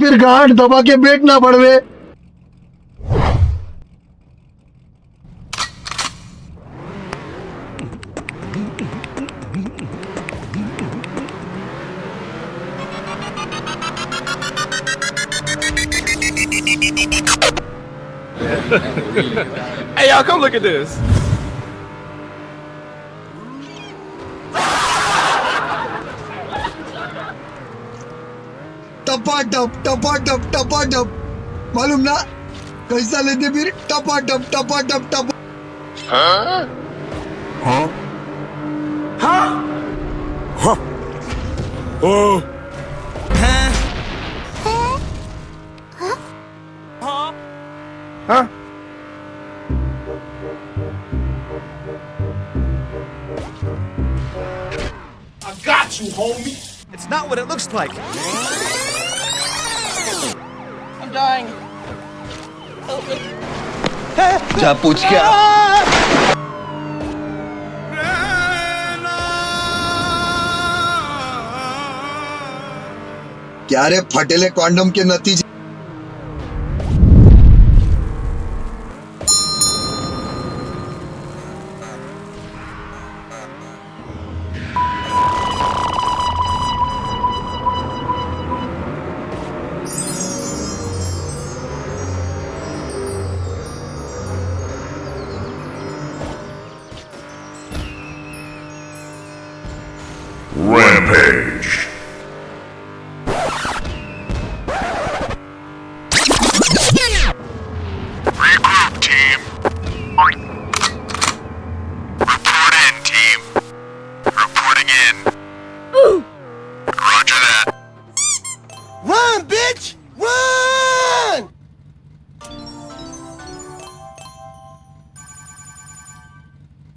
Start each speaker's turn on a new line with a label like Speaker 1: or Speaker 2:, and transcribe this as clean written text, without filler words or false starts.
Speaker 1: फिर गांठ दबा के बैठना पड़वे।
Speaker 2: Hey, y'all, come look at this.
Speaker 1: टपाटप टपाटप टपाटप, मालूम ना कैसा लेते फिर? टपाटप टपाटप टप।
Speaker 2: Huh? Huh? Huh? Huh? Oh. Huh? I got you, homie.
Speaker 3: It's not what it looks like.
Speaker 4: I'm dying. Help me.
Speaker 1: जा पूछ के आ। क्या रे फटेले कॉन्डम के नतीजे?
Speaker 5: Rampage. Regroup, team. Report in, team. Reporting in. Roger that.
Speaker 3: Run, bitch!